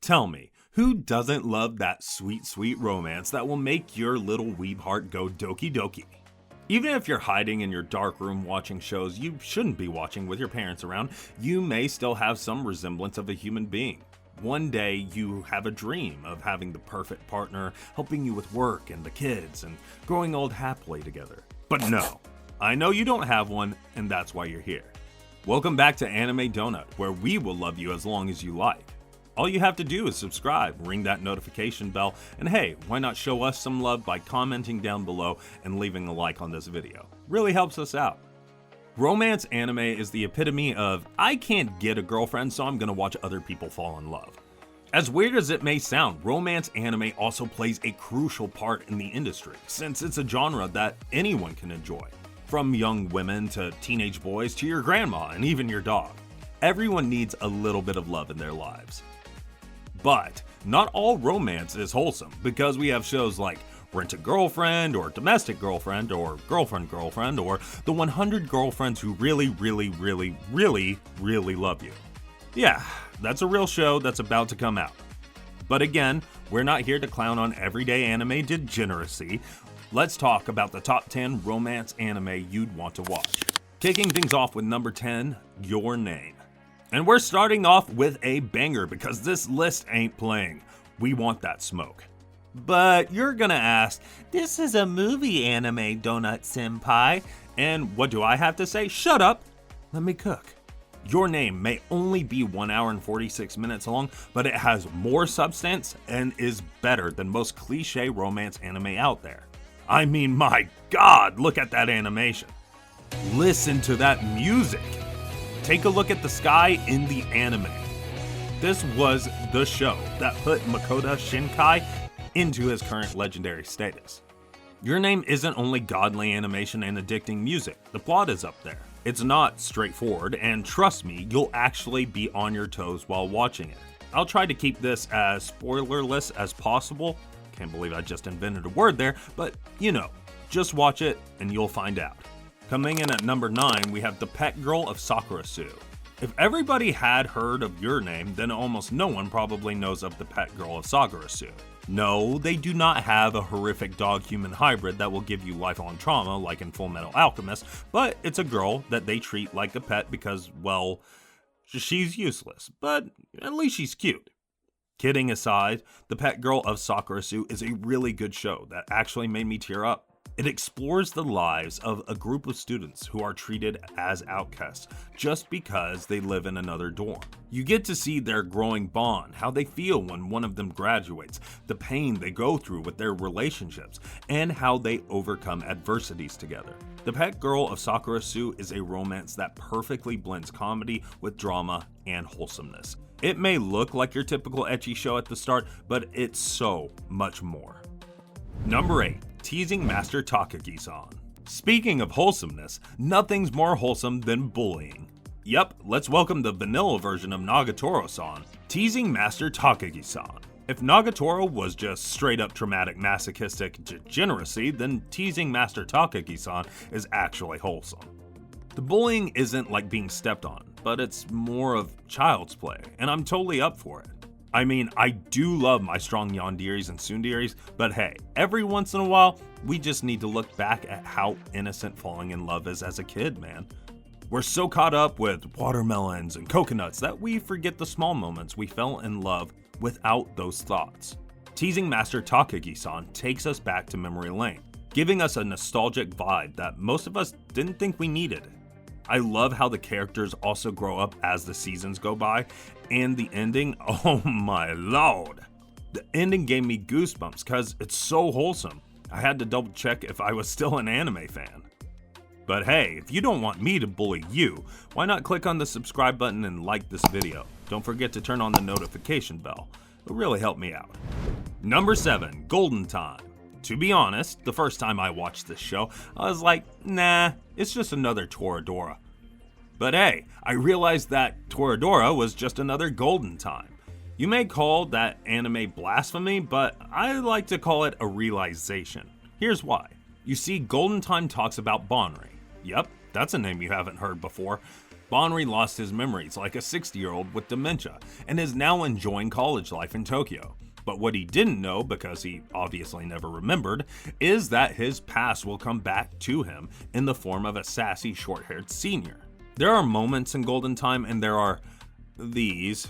Tell me, who doesn't love that sweet, sweet romance that will make your little weeb heart go doki doki? Even if you're hiding in your dark room watching shows you shouldn't be watching with your parents around, you may still have some resemblance of a human being. One day you have a dream of having the perfect partner, helping you with work and the kids, and growing old happily together. But no, I know you don't have one, and that's why you're here. Welcome back to Anime Donut, where we will love you as long as you like. All you have to do is subscribe, ring that notification bell, and hey, why not show us some love by commenting down below and leaving a like on this video. Really helps us out. Romance anime is the epitome of, I can't get a girlfriend, so I'm gonna watch other people fall in love. As weird as it may sound, romance anime also plays a crucial part in the industry, since it's a genre that anyone can enjoy. From young women to teenage boys to your grandma and even your dog. Everyone needs a little bit of love in their lives. But not all romance is wholesome, because we have shows like Rent-A-Girlfriend or Domestic Girlfriend or Girlfriend or the 100 Girlfriends Who Really Love You. Yeah, that's a real show that's about to come out. But again, we're not here to clown on everyday anime degeneracy. Let's talk about the top 10 romance anime you'd want to watch. Kicking things off with number 10, Your Name. And we're starting off with a banger because this list ain't playing. We want that smoke. But you're gonna ask, this is a movie anime, Donut Senpai. And what do I have to say? Shut up, let me cook. Your Name may only be 1 hour and 46 minutes long, but it has more substance and is better than most cliche romance anime out there. I mean, my God, look at that animation. Listen to that music. Take a look at the sky in the anime. This was the show that put Makoto Shinkai into his current legendary status. Your Name isn't only godly animation and addicting music, the plot is up there. It's not straightforward, and trust me, you'll actually be on your toes while watching it. I'll try to keep this as spoilerless as possible. Can't believe I just invented a word there, but you know, just watch it and you'll find out. Coming in at number 9, we have the Pet Girl of Sakurasou. If everybody had heard of Your Name, then almost no one probably knows of the Pet Girl of Sakurasou. No, they do not have a horrific dog-human hybrid that will give you lifelong trauma like in Fullmetal Alchemist, but it's a girl that they treat like a pet because, well, she's useless, but at least she's cute. Kidding aside, the Pet Girl of Sakurasou is a really good show that actually made me tear up. It explores the lives of a group of students who are treated as outcasts just because they live in another dorm. You get to see their growing bond, how they feel when one of them graduates, the pain they go through with their relationships, and how they overcome adversities together. The Pet Girl of Sakurasou is a romance that perfectly blends comedy with drama and wholesomeness. It may look like your typical ecchi show at the start, but it's so much more. Number 8. Teasing Master Takagi-San. Speaking of wholesomeness, nothing's more wholesome than bullying. Yep, let's welcome the vanilla version of Nagatoro-san, Teasing Master Takagi-San. If Nagatoro was just straight up traumatic masochistic degeneracy, then Teasing Master Takagi-san is actually wholesome. The bullying isn't like being stepped on, but it's more of child's play, and I'm totally up for it. I mean, I do love my strong yanderis and tsunderis, but hey, every once in a while, we just need to look back at how innocent falling in love is as a kid, man. We're so caught up with watermelons and coconuts that we forget the small moments we fell in love without those thoughts. Teasing Master Takagi-san takes us back to memory lane, giving us a nostalgic vibe that most of us didn't think we needed. I love how the characters also grow up as the seasons go by, and the ending, oh my lord. The ending gave me goosebumps because it's so wholesome. I had to double check if I was still an anime fan. But hey, if you don't want me to bully you, why not click on the subscribe button and like this video? Don't forget to turn on the notification bell. It'll really help me out. Number 7, Golden Time. To be honest, the first time I watched this show, I was like, nah, it's just another Toradora. But hey, I realized that Toradora was just another Golden Time. You may call that anime blasphemy, but I like to call it a realization. Here's why. You see, Golden Time talks about Bonri. Yep, that's a name you haven't heard before. Bonri lost his memories like a 60-year-old with dementia and is now enjoying college life in Tokyo. But what he didn't know, because he obviously never remembered, is that his past will come back to him in the form of a sassy, short-haired senior. There are moments in Golden Time, and there are these.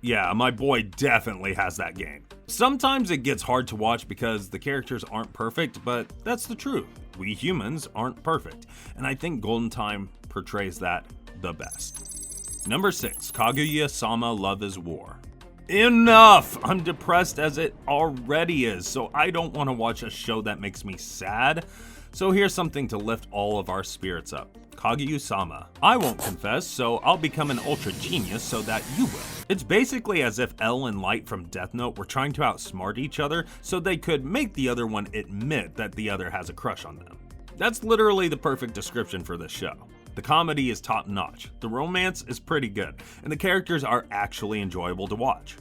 Yeah, my boy definitely has that game. Sometimes it gets hard to watch because the characters aren't perfect, but that's the truth. We humans aren't perfect, and I think Golden Time portrays that the best. Number 6, Kaguya-sama Love is War. Enough! I'm depressed as it already is, so I don't want to watch a show that makes me sad. So here's something to lift all of our spirits up. Kaguya-sama. I won't confess, so I'll become an ultra genius so that you will. It's basically as if L and Light from Death Note were trying to outsmart each other so they could make the other one admit that the other has a crush on them. That's literally the perfect description for this show. The comedy is top notch, the romance is pretty good, and the characters are actually enjoyable to watch.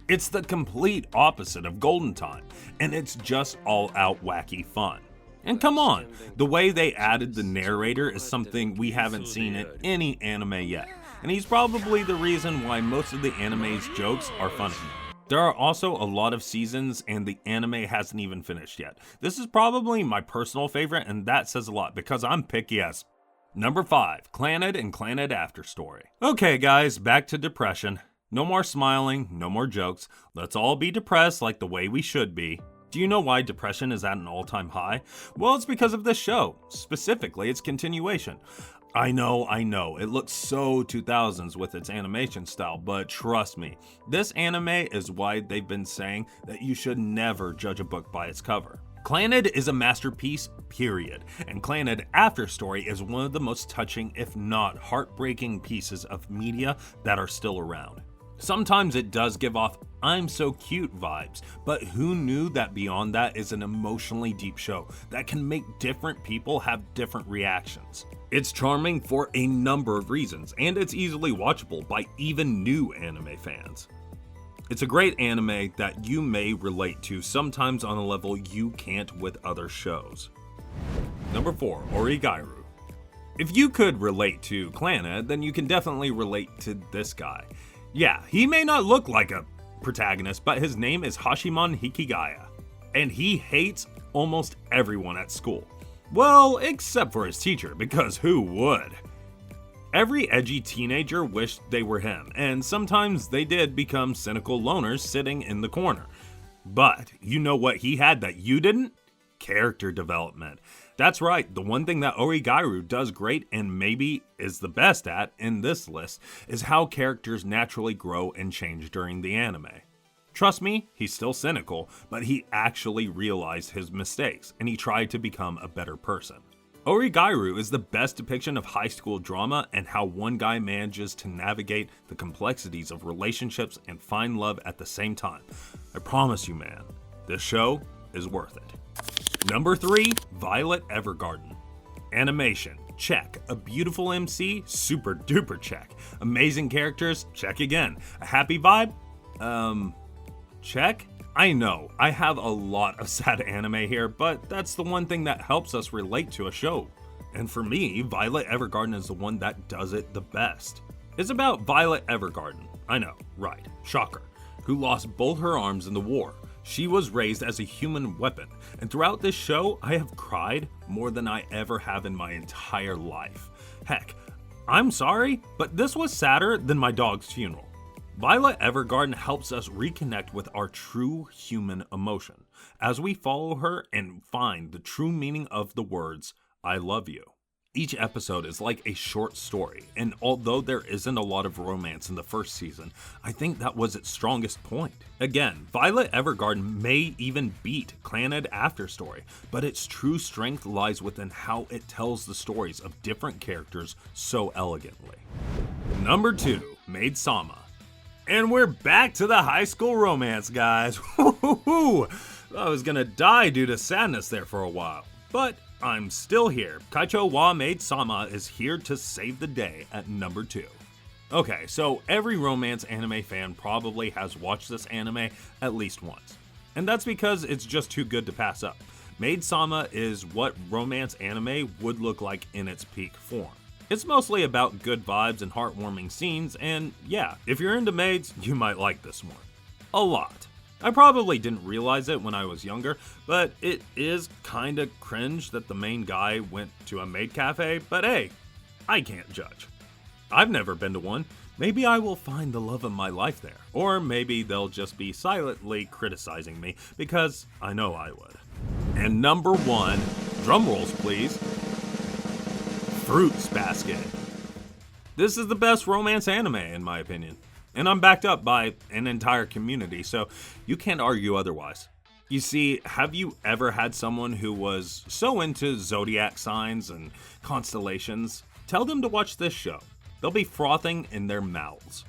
It's the complete opposite of Golden Time, and it's just all out wacky fun. And come on, the way they added the narrator is something we haven't seen in any anime yet, and he's probably the reason why most of the anime's jokes are funny. There are also a lot of seasons and the anime hasn't even finished yet. This is probably my personal favorite, and that says a lot because I'm picky as. Number 5, Clannad and Clannad After Story. Okay guys, back to depression. No more smiling, no more jokes. Let's all be depressed like the way we should be. Do you know why depression is at an all-time high? Well, it's because of this show, specifically its continuation. I know, it looks so 2000s with its animation style, but trust me, this anime is why they've been saying that you should never judge a book by its cover. Clannad is a masterpiece, period, and Clannad After Story is one of the most touching, if not heartbreaking pieces of media that are still around. Sometimes it does give off I'm so cute vibes, but who knew that beyond that is an emotionally deep show that can make different people have different reactions. It's charming for a number of reasons, and it's easily watchable by even new anime fans. It's a great anime that you may relate to sometimes on a level you can't with other shows. Number 4, Oregairu. If you could relate to Clannad, then you can definitely relate to this guy. Yeah, he may not look like a protagonist, but his name is Hashimon Hikigaya, and he hates almost everyone at school. Well, except for his teacher, because who would? Every edgy teenager wished they were him, and sometimes they did become cynical loners sitting in the corner. But you know what he had that you didn't? Character development. That's right, the one thing that Oregairu does great and maybe is the best at in this list is how characters naturally grow and change during the anime. Trust me, he's still cynical, but he actually realized his mistakes and he tried to become a better person. Oregairu is the best depiction of high school drama and how one guy manages to navigate the complexities of relationships and find love at the same time. I promise you, man, this show is worth it. Number 3, Voilet Evergarden. Animation, check. A beautiful MC, super duper check. Amazing characters, check again. A happy vibe? Check? I know, I have a lot of sad anime here, but that's the one thing that helps us relate to a show. And for me, Voilet Evergarden is the one that does it the best. It's about Voilet Evergarden, I know, right, shocker, who lost both her arms in the war. She was raised as a human weapon, and throughout this show, I have cried more than I ever have in my entire life. Heck, I'm sorry, but this was sadder than my dog's funeral. Voilet Evergarden helps us reconnect with our true human emotion as we follow her and find the true meaning of the words, I love you. Each episode is like a short story, and although there isn't a lot of romance in the first season, I think that was its strongest point. Again, Voilet Evergarden may even beat Clannad After Story, but its true strength lies within how it tells the stories of different characters so elegantly. Number 2, Maid Sama. And we're back to the high school romance, guys. I was gonna die due to sadness there for a while, but I'm still here. Kaichou wa Maid Sama is here to save the day at number 2. Okay, so every romance anime fan probably has watched this anime at least once. And that's because it's just too good to pass up. Maid Sama is what romance anime would look like in its peak form. It's mostly about good vibes and heartwarming scenes, and yeah, if you're into maids, you might like this one. A lot. I probably didn't realize it when I was younger, but it is kinda cringe that the main guy went to a maid cafe, but hey, I can't judge. I've never been to one. Maybe I will find the love of my life there. Or maybe they'll just be silently criticizing me, because I know I would. And number 1, drum rolls please, Fruits Basket. This is the best romance anime in my opinion. And I'm backed up by an entire community, so you can't argue otherwise. You see, have you ever had someone who was so into zodiac signs and constellations? Tell them to watch this show. They'll be frothing in their mouths.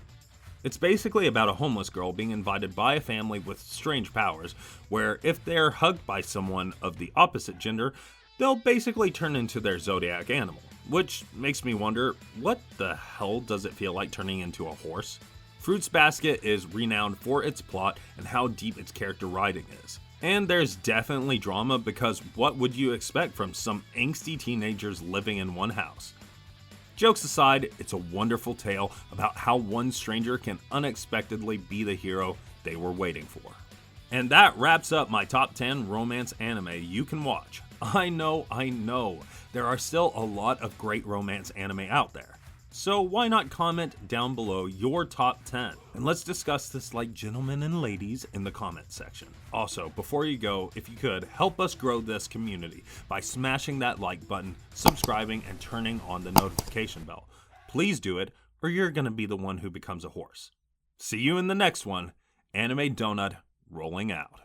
It's basically about a homeless girl being invited by a family with strange powers, where if they're hugged by someone of the opposite gender, they'll basically turn into their zodiac animal. Which makes me wonder, what the hell does it feel like turning into a horse? Fruits Basket is renowned for its plot and how deep its character writing is. And there's definitely drama because what would you expect from some angsty teenagers living in one house? Jokes aside, it's a wonderful tale about how one stranger can unexpectedly be the hero they were waiting for. And that wraps up my top 10 romance anime you can watch. I know, there are still a lot of great romance anime out there. So why not comment down below your top 10? And let's discuss this like gentlemen and ladies in the comment section. Also, before you go, if you could, help us grow this community by smashing that like button, subscribing, and turning on the notification bell. Please do it, or you're gonna be the one who becomes a horse. See you in the next one. Anime Donut rolling out.